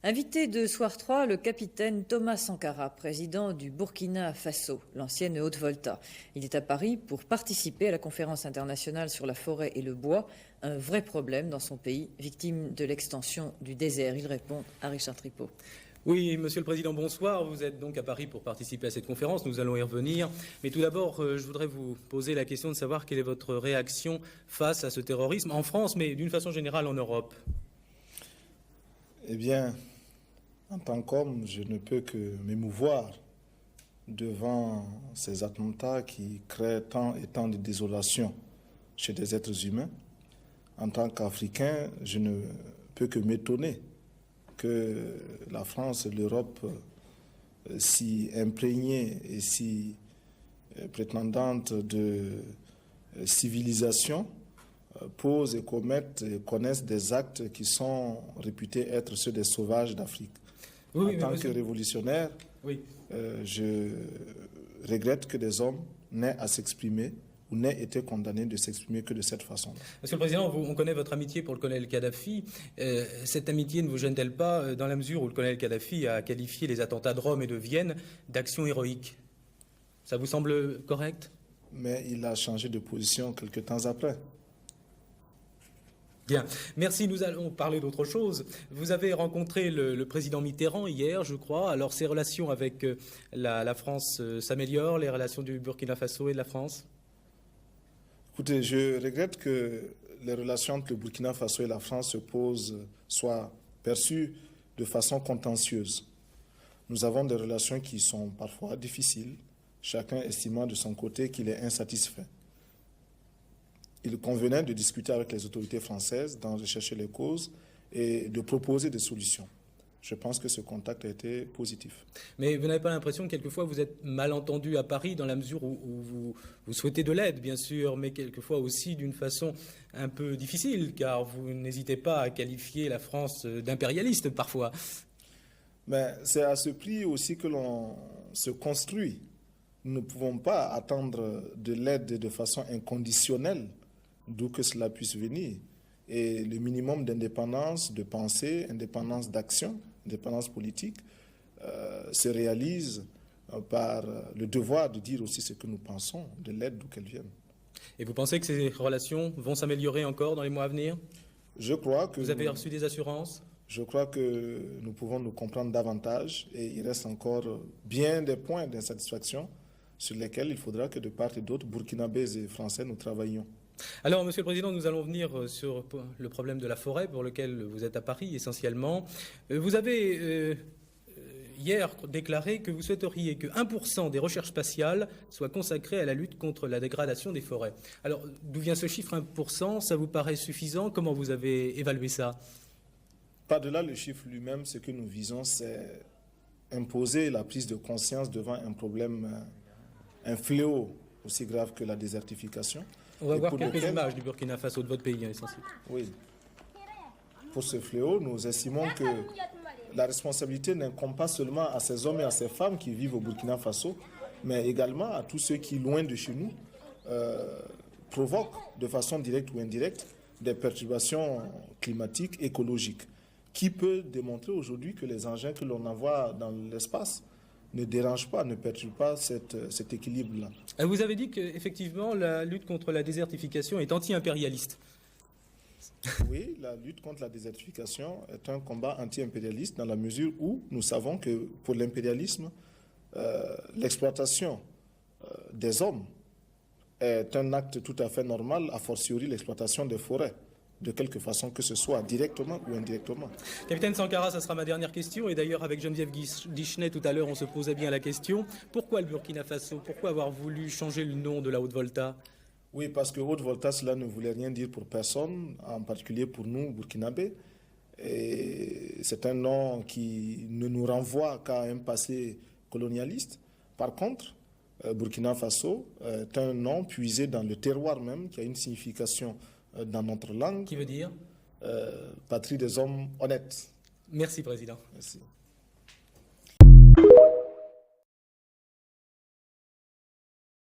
Invité de Soir 3, le capitaine Thomas Sankara, président du Burkina Faso, l'ancienne Haute-Volta. Il est à Paris pour participer à la conférence internationale sur la forêt et le bois, un vrai problème dans son pays, victime de l'extension du désert. Il répond à Richard Tripot. Oui, Monsieur le Président, bonsoir. Vous êtes donc à Paris pour participer à cette conférence. Nous allons y revenir. Mais tout d'abord, je voudrais vous poser la question de savoir quelle est votre réaction face à ce terrorisme en France, mais d'une façon générale en Europe. Eh bien, en tant qu'homme, je ne peux que m'émouvoir devant ces attentats qui créent tant et tant de désolation chez des êtres humains. En tant qu'Africain, je ne peux que m'étonner que la France et l'Europe, si imprégnées et si prétendantes de civilisation, posent et commettent et connaissent des actes qui sont réputés être ceux des sauvages d'Afrique. Oui, en tant que révolutionnaire, je regrette que des hommes n'aient à s'exprimer ou n'aient été condamnés de s'exprimer que de cette façon-là. Monsieur le Président, on connaît votre amitié pour le colonel Kadhafi. Cette amitié ne vous gêne-t-elle pas dans la mesure où le colonel Kadhafi a qualifié les attentats de Rome et de Vienne d'actions héroïques? Ça vous semble correct? Mais il a changé de position quelque temps après. Bien, merci. Nous allons parler d'autre chose. Vous avez rencontré le président Mitterrand hier, je crois. Alors, ces relations avec la France s'améliorent, les relations du Burkina Faso et de la France? Écoutez, je regrette que les relations entre le Burkina Faso et la France soient perçues de façon contentieuse. Nous avons des relations qui sont parfois difficiles, chacun estimant de son côté qu'il est insatisfait. Il convenait de discuter avec les autorités françaises, d'en rechercher les causes et de proposer des solutions. Je pense que ce contact a été positif. Mais vous n'avez pas l'impression que quelquefois vous êtes mal entendu à Paris dans la mesure où vous souhaitez de l'aide, bien sûr, mais quelquefois aussi d'une façon un peu difficile, car vous n'hésitez pas à qualifier la France d'impérialiste parfois. Mais c'est à ce prix aussi que l'on se construit. Nous ne pouvons pas attendre de l'aide de façon inconditionnelle, d'où que cela puisse venir. Et le minimum d'indépendance de pensée, indépendance d'action, indépendance politique, se réalise par le devoir de dire aussi ce que nous pensons, de l'aide d'où qu'elle vienne. Et vous pensez que ces relations vont s'améliorer encore dans les mois à venir? Je crois que... Vous avez reçu des assurances? Je crois que nous pouvons nous comprendre davantage et il reste encore bien des points d'insatisfaction sur lesquels il faudra que de part et d'autre, burkinabés et français, nous travaillions. Alors, Monsieur le Président, nous allons venir sur le problème de la forêt pour lequel vous êtes à Paris essentiellement. Vous avez hier déclaré que vous souhaiteriez que 1% des recherches spatiales soient consacrées à la lutte contre la dégradation des forêts. Alors, d'où vient ce chiffre 1%? Ça vous paraît suffisant? Comment vous avez évalué ça? Par-delà le chiffre lui-même, ce que nous visons, c'est imposer la prise de conscience devant un problème, un fléau aussi grave que la désertification. On va voir quelques images du Burkina Faso, de votre pays, essentiellement. Oui. Pour ce fléau, nous estimons que la responsabilité n'incombe pas seulement à ces hommes et à ces femmes qui vivent au Burkina Faso, mais également à tous ceux qui, loin de chez nous, provoquent de façon directe ou indirecte des perturbations climatiques, écologiques. Qui peut démontrer aujourd'hui que les engins que l'on envoie dans l'espace ne dérange pas, ne perturbe pas cet équilibre-là. Vous avez dit qu'effectivement, la lutte contre la désertification est anti-impérialiste. Oui, la lutte contre la désertification est un combat anti-impérialiste dans la mesure où nous savons que pour l'impérialisme, l'exploitation des hommes est un acte tout à fait normal, a fortiori l'exploitation des forêts, de quelque façon que ce soit, directement ou indirectement. Capitaine Sankara, ça sera ma dernière question. Et d'ailleurs, avec Geneviève Guichenet, tout à l'heure, on se posait bien la question. Pourquoi le Burkina Faso? Pourquoi avoir voulu changer le nom de la Haute-Volta? Oui, parce que Haute-Volta, cela ne voulait rien dire pour personne, en particulier pour nous, burkinabés. Et c'est un nom qui ne nous renvoie qu'à un passé colonialiste. Par contre, Burkina Faso est un nom puisé dans le terroir même, qui a une signification dans notre langue. Qui veut dire patrie des hommes honnêtes. Merci, Président. Merci.